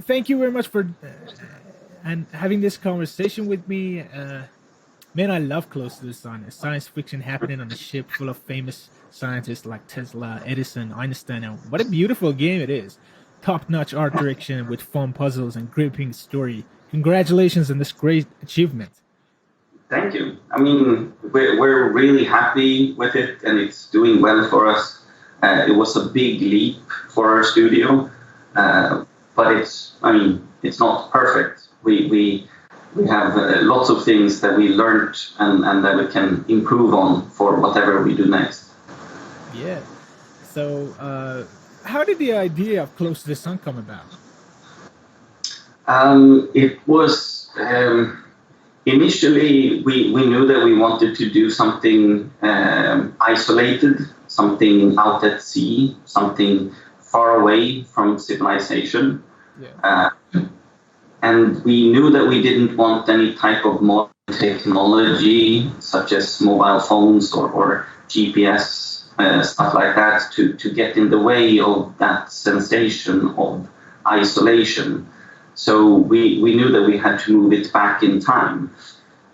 thank you very much for and having this conversation with me. Man, I love Close to the Sun. It's science fiction happening on a ship full of famous scientists like Tesla, Edison, Einstein, and what a beautiful game it is. Top-notch art direction with fun puzzles and gripping story. Congratulations on this great achievement. Thank you. I mean, we're really happy with it, and it's doing well for us. It was a big leap for our studio, but I mean, it's not perfect. We have lots of things that we learned and that we can improve on for whatever we do next. Yeah. So, how did the idea of Close to the Sun come about? It was initially we knew that we wanted to do something isolated, something out at sea, something far away from civilization. Yeah. And we knew that we didn't want any type of modern technology, such as mobile phones or GPS, stuff like that, to get in the way of that sensation of isolation. So we knew that we had to move it back in time.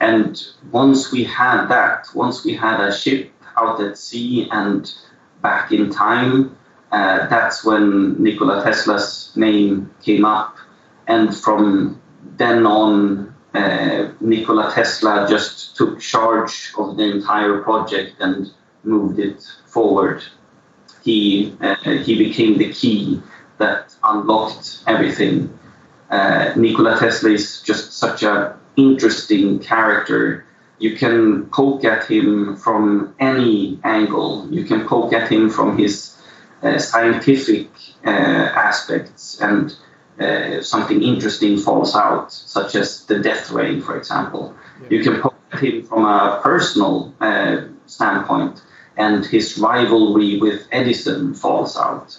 And once we had that, once we had a ship out at sea and back in time, that's when Nikola Tesla's name came up. And from then on, Nikola Tesla just took charge of the entire project and moved it forward. He became the key that unlocked everything. Nikola Tesla is just such an interesting character. You can poke at him from any angle. You can poke at him from his scientific aspects, and something interesting falls out, such as the death ray, for example. Yeah. You can poke at him from a personal standpoint, and his rivalry with Edison falls out.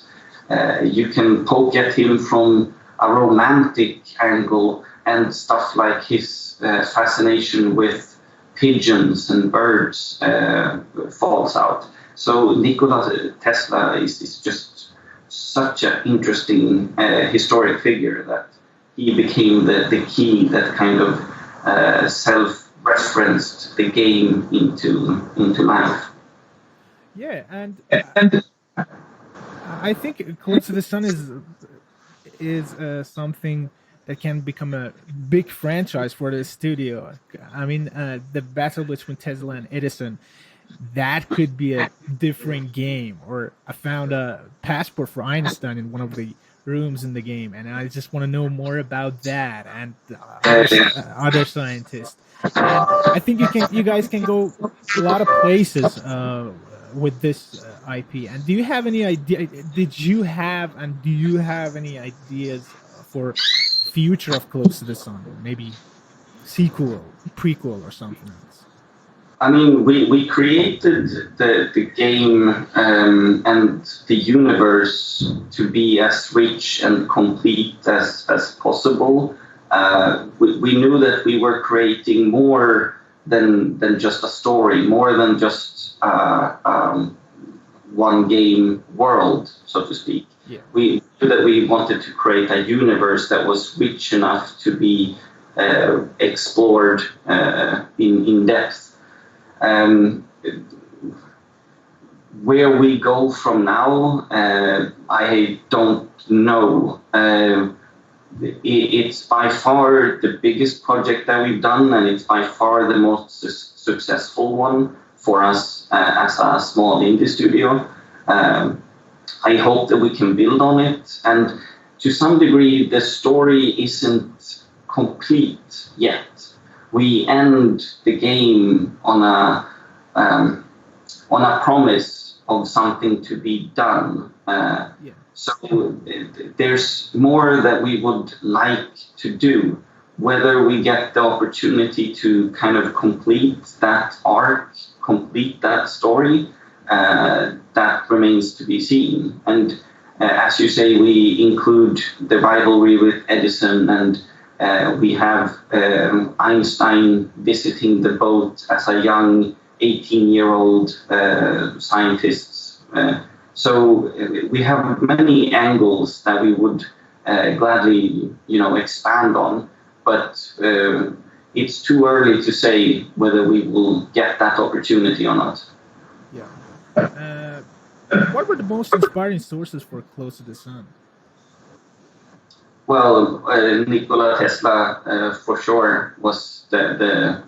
You can poke at him from a romantic angle, and stuff like his fascination with pigeons and birds falls out. So Nikola Tesla is just such an interesting historic figure that he became the key that kind of self-referenced the game into life. Yeah, and I think Close to the Sun is something that can become a big franchise for the studio. I mean, the battle between Tesla and Edison, that could be a different game. Or I found a passport for Einstein in one of the rooms in the game, and I just want to know more about that and other scientists. And I think you guys can go a lot of places with this IP. And do you have any idea? Did you have and do you have any ideas for future of Close to the Sun? Maybe sequel, prequel, or something else? I mean, we created the game and the universe to be as rich and complete as possible. We knew that we were creating more than just a story, more than just one game world, so to speak. Yeah. We knew that we wanted to create a universe that was rich enough to be explored in depth. Where we go from now, I don't know. It's by far the biggest project that we've done, and it's by far the most successful one for us as a small indie studio. I hope that we can build on it, and to some degree, the story isn't complete yet. We end the game on a promise of something to be done. So there's more that we would like to do. Whether we get the opportunity to kind of complete that arc, complete that story, that remains to be seen. And as you say, we include the rivalry with Edison, and we have Einstein visiting the boat as a young 18-year-old scientist. So we have many angles that we would gladly, expand on. But it's too early to say whether we will get that opportunity or not. Yeah. Uh, what were the most inspiring sources for Close to the Sun? Well, Nikola Tesla, for sure, was the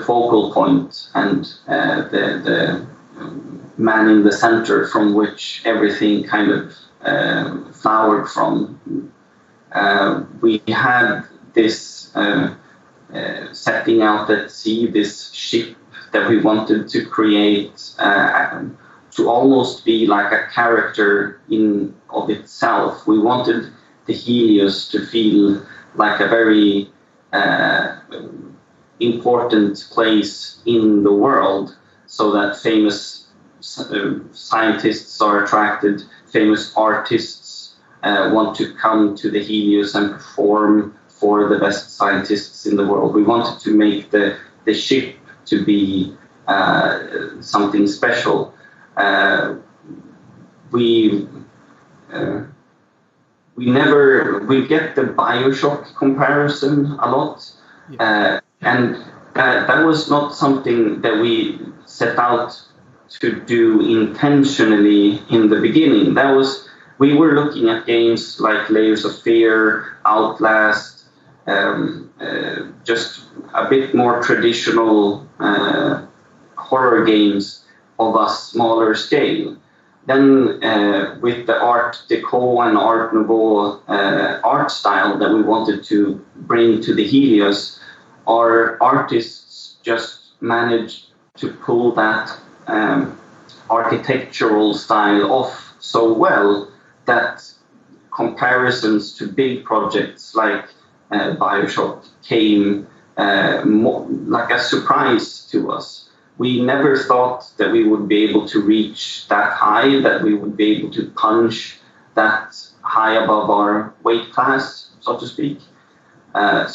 focal point and the man in the center from which everything kind of flowered from. We had this setting out at sea, this ship that we wanted to create to almost be like a character in of itself. We wanted the Helios to feel like a very important place in the world, so that famous scientists are attracted, famous artists want to come to the Helios and perform for the best scientists in the world. We wanted to make the ship to be something special. We get the Bioshock comparison a lot, and that was not something that we set out to do intentionally in the beginning. We were looking at games like Layers of Fear, Outlast, just a bit more traditional horror games of a smaller scale. Then with the Art Deco and Art Nouveau art style that we wanted to bring to the Helios, our artists just managed to pull that architectural style off so well that comparisons to big projects like Bioshock came like a surprise to us. We never thought that we would be able to reach that high, that we would be able to punch that high above our weight class, so to speak. In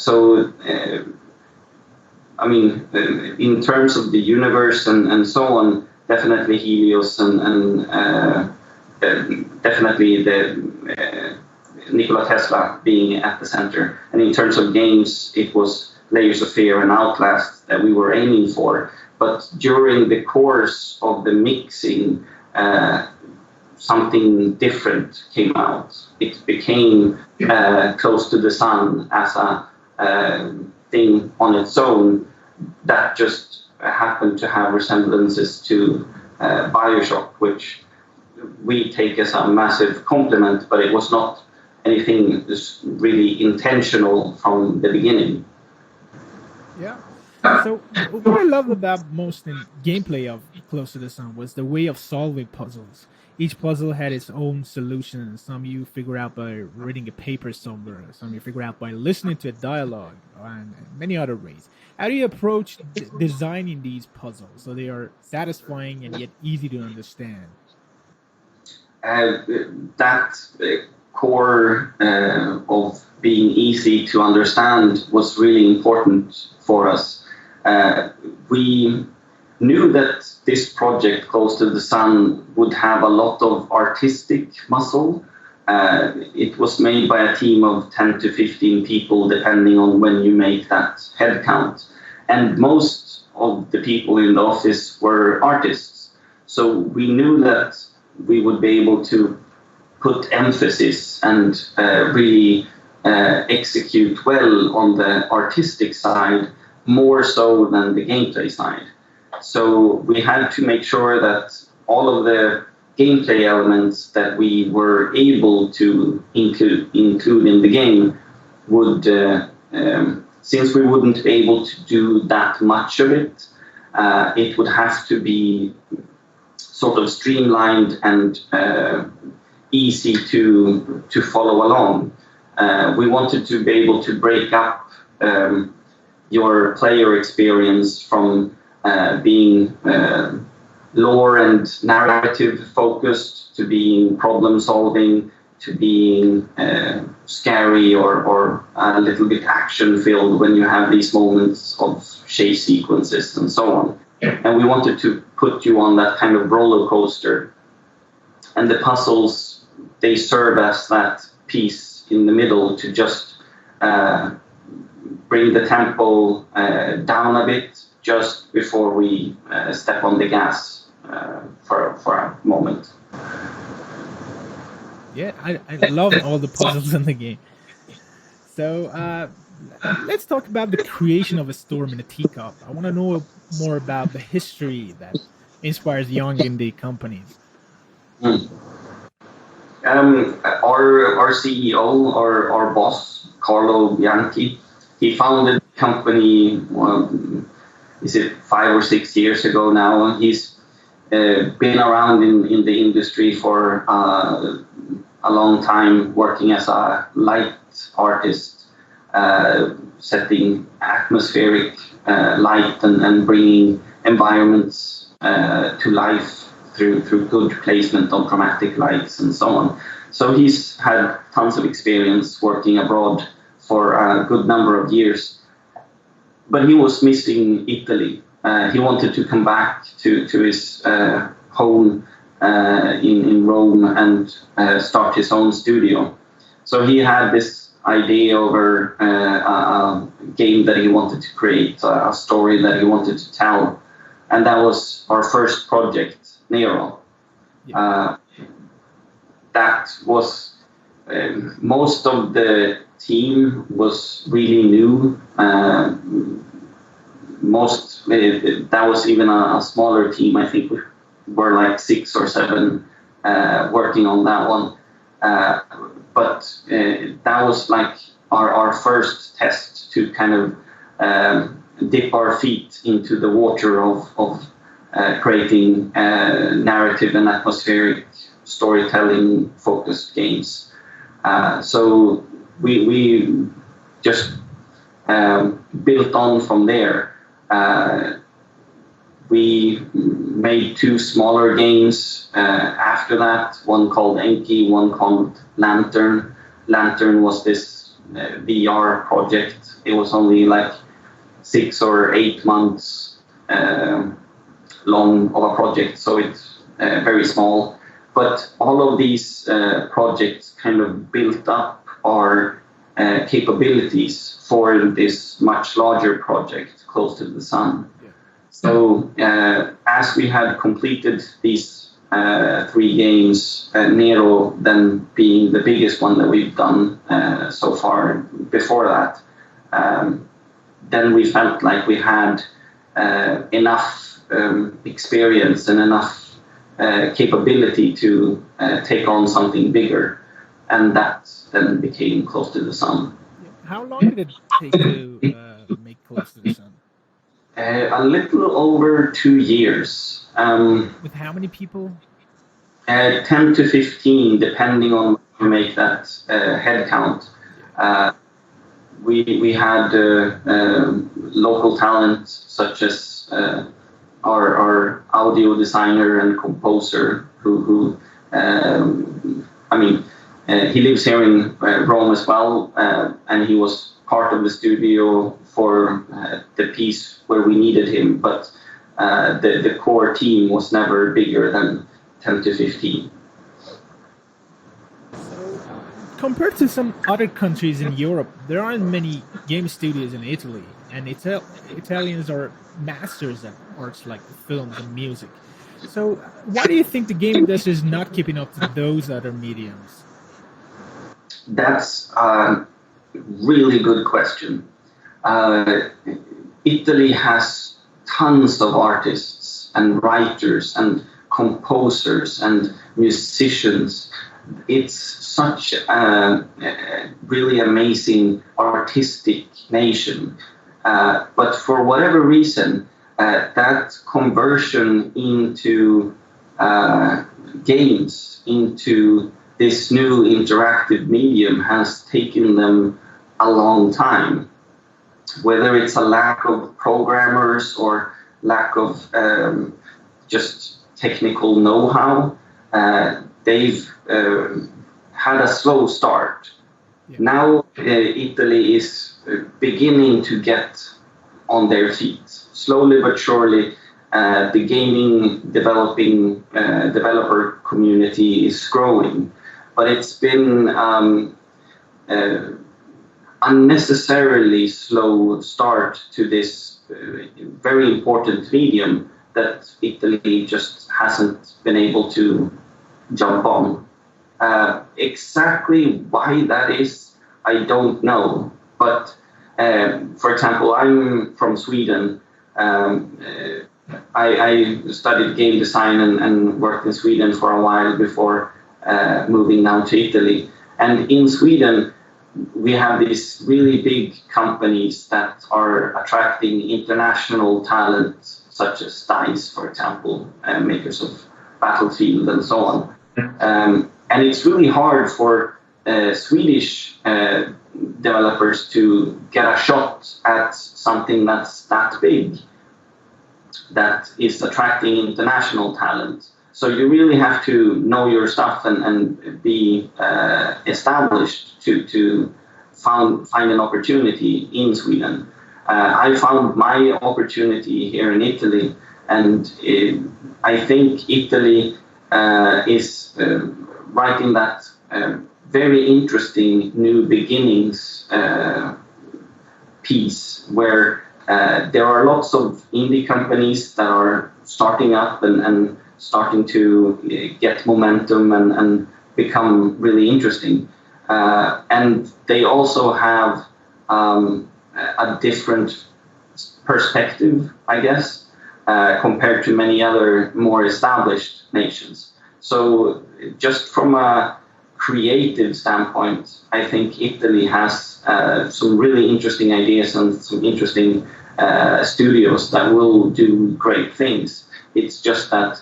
terms of the universe and so on, definitely Helios and definitely the Nikola Tesla being at the center. And in terms of games, it was Layers of Fear and Outlast that we were aiming for. But during the course of the mixing, something different came out. It became Close to the Sun as a thing on its own that just happened to have resemblances to Bioshock, which we take as a massive compliment, but it was not anything really intentional from the beginning. Yeah. So what I loved about most in gameplay of Close to the Sun was the way of solving puzzles. Each puzzle had its own solution. Some you figure out by reading a paper somewhere. Some you figure out by listening to a dialogue, and many other ways. How do you approach designing these puzzles so they are satisfying and yet easy to understand? That core of being easy to understand was really important for us. We knew that this project, Close to the Sun, would have a lot of artistic muscle. It was made by a team of 10 to 15 people, depending on when you make that head count. And most of the people in the office were artists. So we knew that we would be able to put emphasis and really execute well on the artistic side, more so than the gameplay side. So we had to make sure that all of the gameplay elements that we were able to include in the game would, since we wouldn't be able to do that much of it, it would have to be sort of streamlined and easy to follow along. We wanted to be able to break up your player experience from being lore and narrative focused to being problem solving to being scary or a little bit action filled when you have these moments of chase sequences and so on. And we wanted to put you on that kind of roller coaster. And the puzzles they serve as that piece in the middle to just bring the tempo down a bit just before we step on the gas for a moment. Yeah, I love all the puzzles in the game. So let's talk about the creation of a storm in a teacup. I want to know more about the history that inspires young indie companies. Mm. Our CEO, our boss, Carlo Bianchi, he founded the company, is it 5 or 6 years ago now? He's been around in the industry for a long time, working as a light artist, setting atmospheric light and bringing environments to life through good placement of chromatic lights and so on. So he's had tons of experience working abroad for a good number of years, but he was missing Italy. He wanted to come back to his home in Rome and start his own studio. So he had this idea over a game that he wanted to create, a story that he wanted to tell, and that was our first project, Nero. Yeah. That was most of the team was really new. That was even a smaller team. I think we were like 6 or 7 working on that one. But that was like our first test to kind of dip our feet into the water of creating narrative and atmospheric storytelling focused games. So we just built on from there. We made 2 smaller games after that, one called Enki, one called Lantern. Lantern was this VR project. It was only like 6 or 8 months long of a project, so it's very small. But all of these projects kind of built up our capabilities for this much larger project, Close to the Sun. Yeah. So as we had completed these 3 games, Nero then being the biggest one that we've done so far before that, then we felt like we had enough experience and enough capability to take on something bigger, and that then became Close to the Sun. How long did it take to make Close to the Sun? A little over 2 years. With how many people? 10 to 15, depending on how you make that head count. We had local talent such as our audio designer and composer who he lives here in Rome as well, and he was part of the studio for the piece where we needed him, but the core team was never bigger than 10 to 15. So, compared to some other countries in Europe, there aren't many game studios in Italy, and Italians are masters at arts like films and music. So, why do you think the game industry is not keeping up to those other mediums? That's a really good question. Italy has tons of artists and writers and composers and musicians. It's such a really amazing artistic nation. But for whatever reason, that conversion into games, into this new interactive medium has taken them a long time. Whether it's a lack of programmers or lack of just technical know-how, they've had a slow start. Yeah. Now Italy is beginning to get on their feet. Slowly but surely, the gaming developer community is growing. but it's been uh, unnecessarily slow start to this very important medium that Italy just hasn't been able to jump on. Exactly why that is, I don't know. But for example, I'm from Sweden. I studied game design and worked in Sweden for a while before moving down to Italy. And in Sweden, we have these really big companies that are attracting international talent, such as DICE, for example, makers of Battlefield and so on. And it's really hard for Swedish developers to get a shot at something that's that big, that is attracting international talent. So you really have to know your stuff and be established to find an opportunity in Sweden. I found my opportunity here in Italy, and I think Italy is right in that very interesting new beginnings piece where there are lots of indie companies that are starting up and starting to get momentum and become really interesting. And they also have a different perspective, I guess, compared to many other more established nations. So just from a creative standpoint, I think Italy has some really interesting ideas and some interesting studios that will do great things. It's just that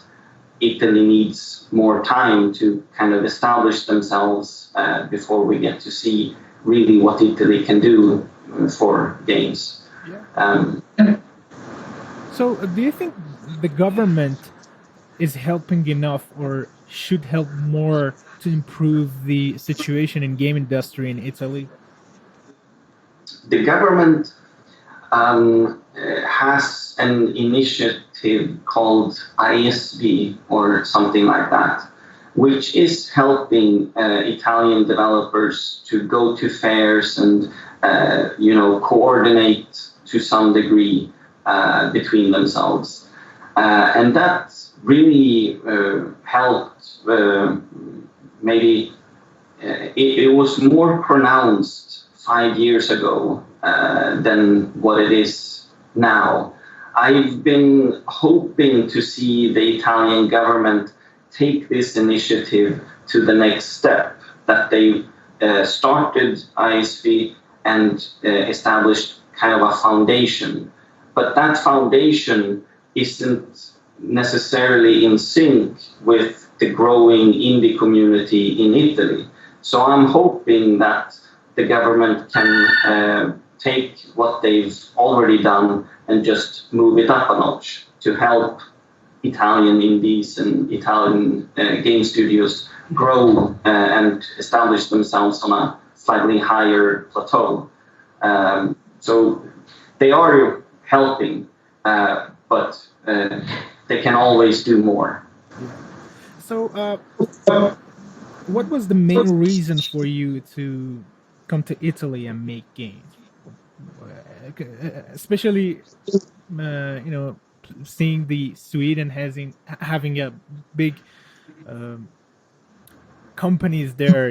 Italy needs more time to kind of establish themselves before we get to see really what Italy can do for games. Yeah. So, do you think the government is helping enough, or should help more to improve the situation in game industry in Italy? The government has an initiative called ISV or something like that, which is helping Italian developers to go to fairs and coordinate to some degree between themselves, and that really helped. Maybe it was more pronounced 5 years ago than what it is now. I've been hoping to see the Italian government take this initiative to the next step, that they started ISV and established kind of a foundation. But that foundation isn't necessarily in sync with the growing indie community in Italy. So I'm hoping that the government can take what they've already done and just move it up a notch to help Italian indies and Italian game studios grow and establish themselves on a slightly higher plateau. So they are helping, but they can always do more. Yeah. So, what was the main reason for you to come to Italy and make games? Especially, seeing the Sweden having a big companies there,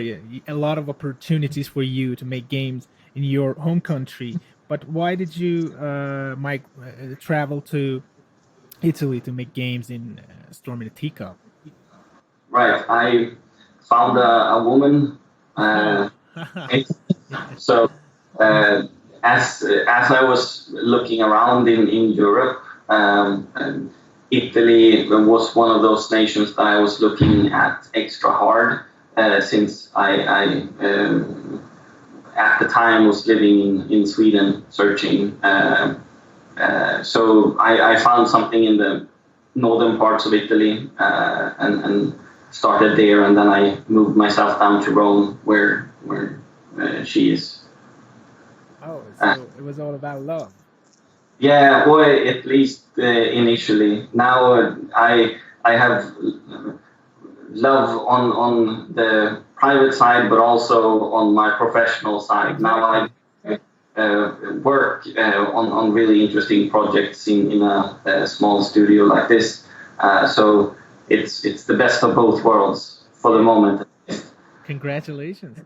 a lot of opportunities for you to make games in your home country. But why did you, Mike, travel to Italy to make games in Storm in a Teacup? Right. I found a woman. Oh. So as I was looking around in Europe, Italy was one of those nations that I was looking at extra hard, since I at the time was living in Sweden searching. So I found something in the northern parts of Italy and started there, and then I moved myself down to Rome, where she is. Oh, so it was all about love. Yeah, well, at least initially. Now I have love on the private side, but also on my professional side. Now I work on really interesting projects in a small studio like this. So it's the best of both worlds for the moment. Congratulations.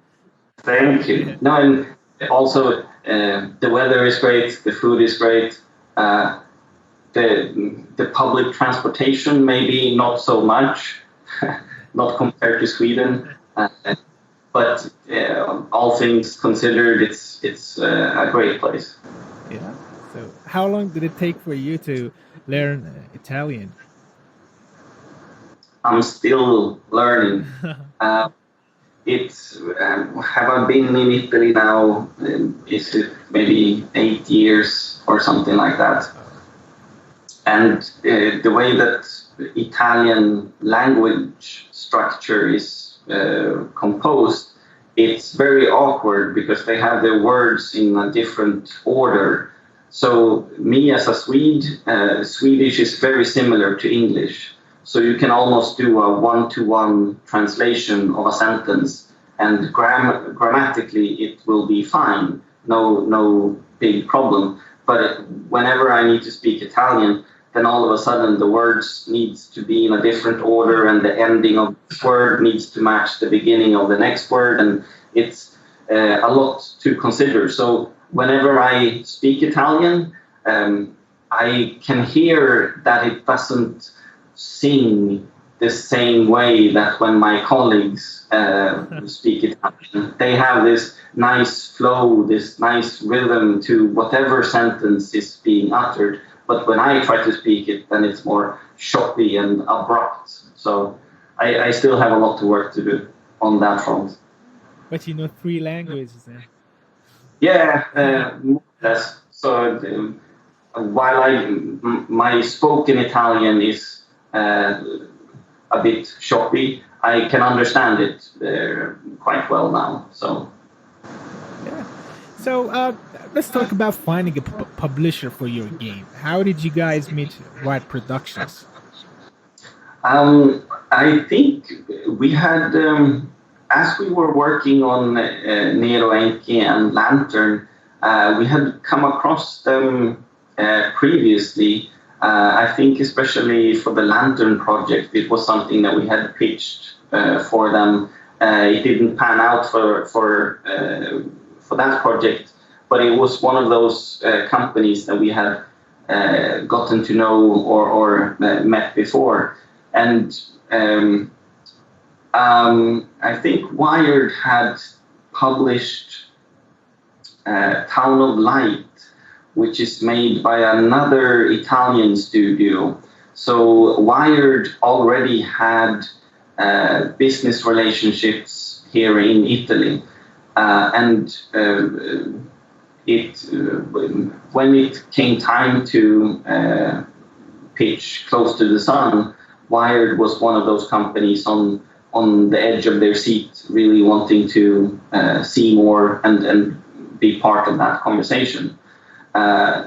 Thank you. No, and also the weather is great, the food is great. The public transportation maybe not so much, not compared to Sweden, but all things considered, it's a great place. Yeah. So, how long did it take for you to learn Italian? I'm still learning. It's have I been in Italy now? Is it maybe 8 years or something like that? And the way that Italian language structure is composed, it's very awkward because they have their words in a different order. So me as a Swede, Swedish is very similar to English. So you can almost do a one-to-one translation of a sentence, and grammatically it will be fine, no big problem. But whenever I need to speak Italian, then all of a sudden the words needs to be in a different order, and the ending of this word needs to match the beginning of the next word, and it's a lot to consider. So whenever I speak Italian, I can hear that it doesn't sing the same way that when my colleagues speak Italian. They have this nice flow, this nice rhythm to whatever sentence is being uttered. But when I try to speak it, then it's more choppy and abrupt. So I still have a lot to work to do on that front. But you know 3 languages then. Yeah, more or less. So while my spoken Italian is a bit choppy, I can understand it quite well now. So Yeah. So let's talk about finding a publisher for your game. How did you guys meet White Productions? I think we had, as we were working on Nero Enki and Lantern, we had come across them previously. I think especially for the Lantern project, it was something that we had pitched for them. It didn't pan out for that project, but it was one of those companies that we had gotten to know or met before. And I think Wired had published Town of Light, which is made by another Italian studio. So Wired already had business relationships here in Italy. And when it came time to pitch Close to the Sun, Wired was one of those companies on the edge of their seat, really wanting to see more and be part of that conversation.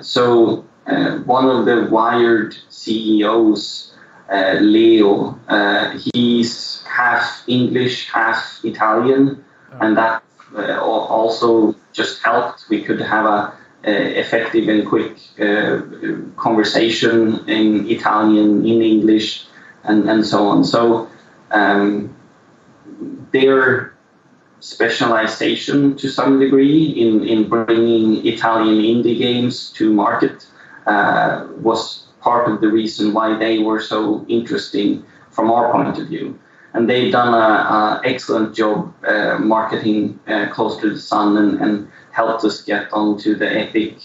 So one of the Wired CEOs, Leo, he's half English, half Italian, and that also just helped. We could have a effective and quick conversation in Italian, in English, and so on. So their specialization to some degree in bringing Italian indie games to market was part of the reason why they were so interesting from our point of view. And they've done an excellent job marketing Close to the Sun and helped us get onto the Epic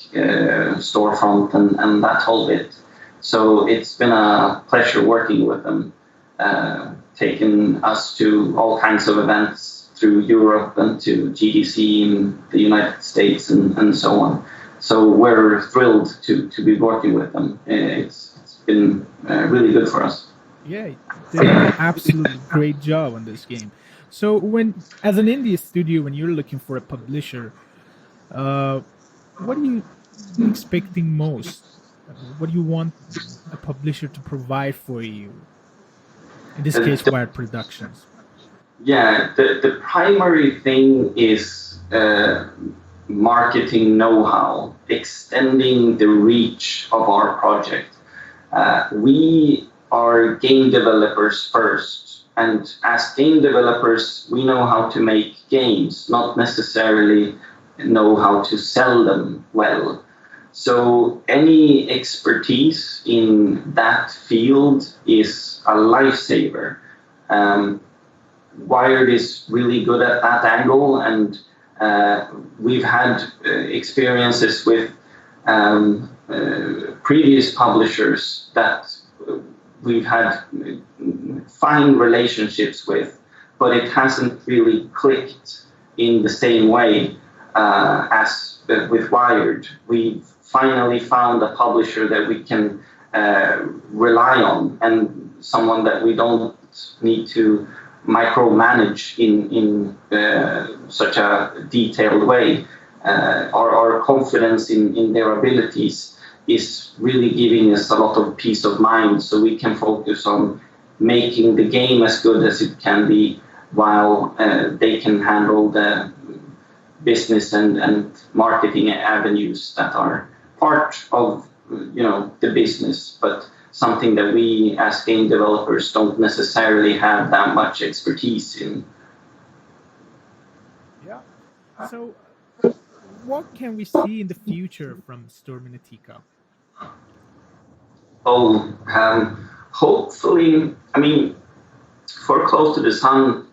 storefront and that whole bit. So it's been a pleasure working with them, taking us to all kinds of events through Europe and to GDC in the United States and so on. So we're thrilled to be working with them. It's been really good for us. Yeah, they did an absolutely great job on this game. So as an indie studio, when you're looking for a publisher, what are you expecting most? What do you want a publisher to provide for you? In this case, Wired Productions. Yeah, the primary thing is marketing know-how, extending the reach of our project. We are game developers first, and as game developers, we know how to make games, not necessarily know how to sell them well. So any expertise in that field is a lifesaver. Um, Wired is really good at that angle, and we've had experiences with previous publishers that we've had fine relationships with, but it hasn't really clicked in the same way as with Wired. We've finally found a publisher that we can rely on, and someone that we don't need to micromanage in such a detailed way. Our confidence in their abilities is really giving us a lot of peace of mind, so we can focus on making the game as good as it can be, while they can handle the business and marketing avenues that are part of the business, but something that we as game developers don't necessarily have that much expertise in. Yeah. So, what can we see in the future from Storm in a Teacup? Oh, hopefully, I mean, for Close to the Sun,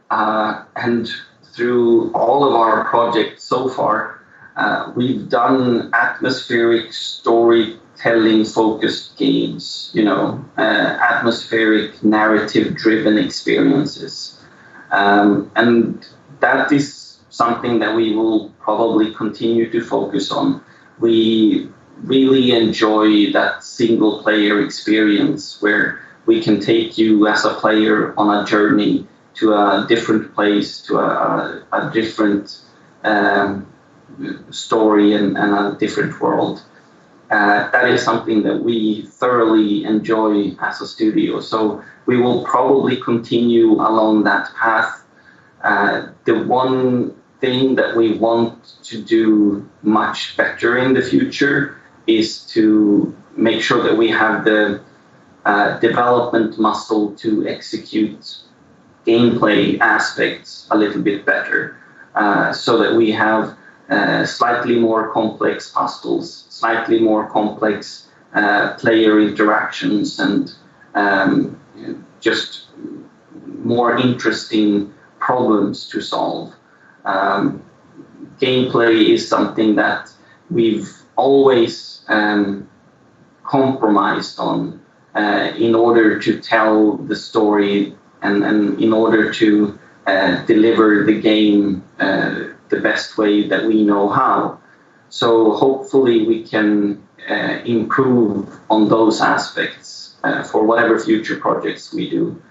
and through all of our projects so far, we've done atmospheric storytelling focused games, atmospheric narrative driven experiences. And that is something that we will probably continue to focus on. We really enjoy that single player experience where we can take you as a player on a journey to a different place, to a different story and a different world. That is something that we thoroughly enjoy as a studio. So we will probably continue along that path. The one thing that we want to do much better in the future is to make sure that we have the development muscle to execute gameplay aspects a little bit better, so that we have slightly more complex puzzles, slightly more complex player interactions, and just more interesting problems to solve. Gameplay is something that we've always compromised on in order to tell the story and in order to deliver the game the best way that we know how. So hopefully we can improve on those aspects for whatever future projects we do.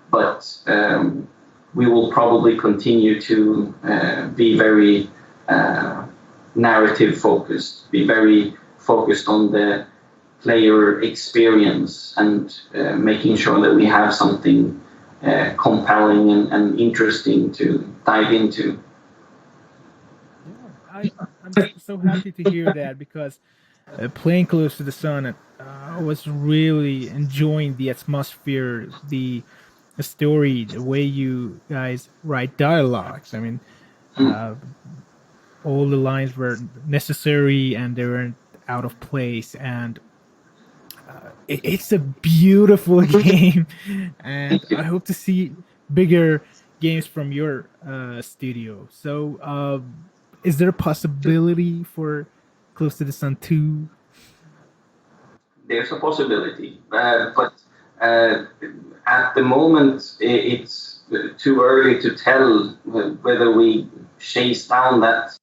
But we will probably continue to be very narrative focused, be very focused on the player experience and making sure that we have something compelling and interesting to dive into. Yeah, I'm so happy to hear that because playing Close to the Sun, I was really enjoying the atmosphere, the story, the way you guys write dialogues. I mean, uh, all the lines were necessary and they weren't out of place, and it's a beautiful game. And Thank I you. hope to see bigger games from your studio. So, is there a possibility for Close to the Sun 2? There's a possibility, but uh, at the moment it's too early to tell whether we chase down that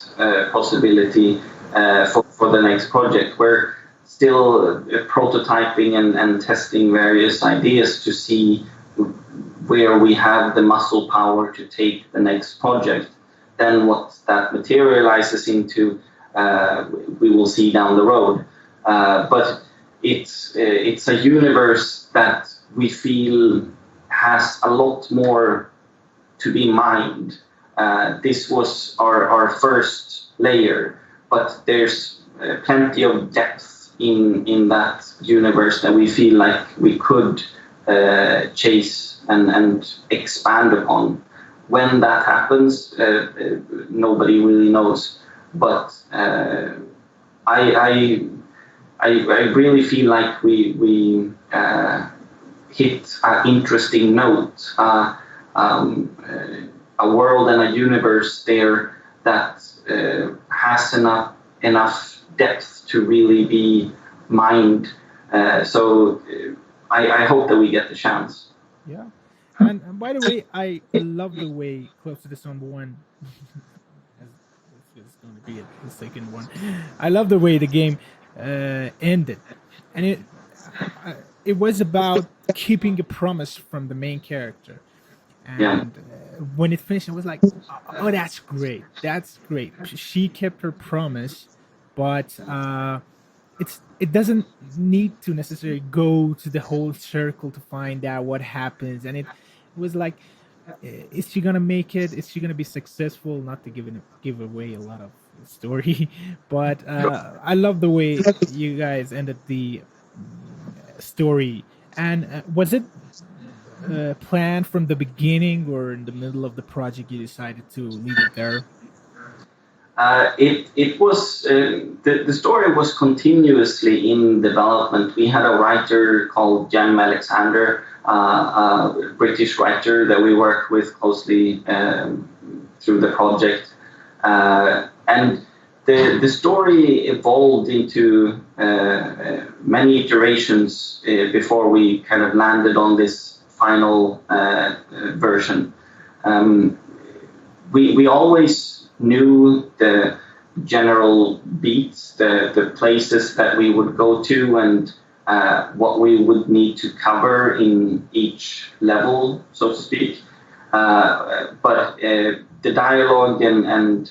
possibility for the next project. We're still prototyping and testing various ideas to see where we have the muscle power to take the next project. Then what that materializes into, we will see down the road. But it's a universe that we feel has a lot more to be mined. This was our first layer, but there's plenty of depth in that universe that we feel like we could chase and expand upon. When that happens, nobody really knows. But I really feel like we hit an interesting note, a world and a universe there that has enough depth to really be mined. So I hope that we get the chance. Yeah. And by the way, I love the way Close to the Sun one. as this is going to be the second one. I love the way the game ended, and it was about keeping a promise from the main character. Yeah. And when it finished, I was like, "Oh, that's great! That's great." She kept her promise, but it doesn't need to necessarily go to the whole circle to find out what happens. And it was like, is she gonna make it? Is she gonna be successful? Not to give away a lot of story, but I love the way you guys ended the story. And was it planned from the beginning, or in the middle of the project you decided to leave it there? It was the story was continuously in development. We had a writer called Jan Alexander, a British writer that we worked with closely through the project, and the story evolved into many iterations before we kind of landed on this final version. We always knew the general beats, the places that we would go to, and what we would need to cover in each level, so to speak. But the dialogue and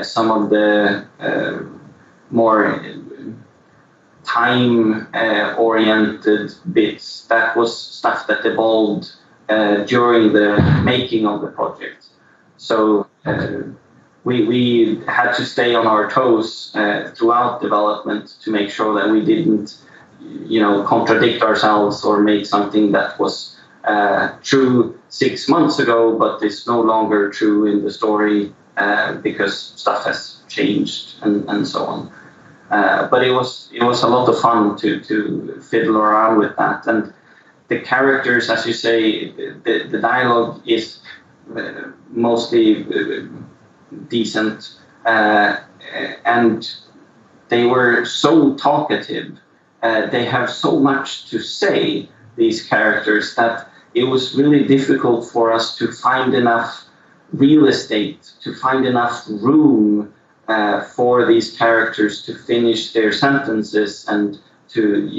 some of the more time-oriented bits, that was stuff that evolved during the making of the project. So we had to stay on our toes throughout development to make sure that we didn't, contradict ourselves or make something that was true 6 months ago, but is no longer true in the story because stuff has changed and so on. But it was a lot of fun to fiddle around with that. And the characters, as you say, the dialogue is mostly decent, and they were so talkative. They have so much to say, these characters, that it was really difficult for us to find enough real estate, to find enough room for these characters to finish their sentences and to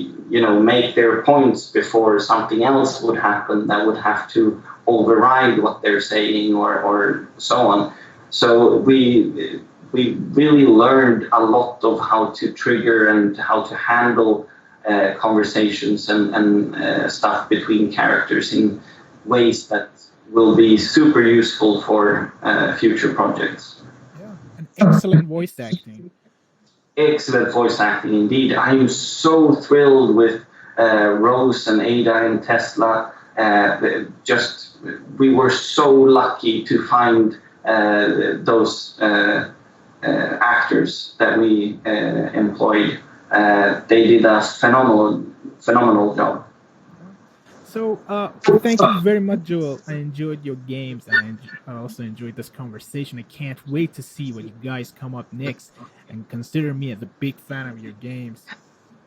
make their points before something else would happen that would have to override what they're saying or so on. So we really learned a lot of how to trigger and how to handle conversations and stuff between characters in ways that will be super useful for future projects. Yeah, an excellent voice acting. Excellent voice acting indeed. I am so thrilled with Rose and Ada and Tesla. We were so lucky to find those actors that we employed. They did a phenomenal job. So, thank you very much, Joel. I enjoyed your games, and I also enjoyed this conversation. I can't wait to see what you guys come up next, and consider me as a big fan of your games.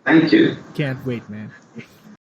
Thank you. Can't wait, man.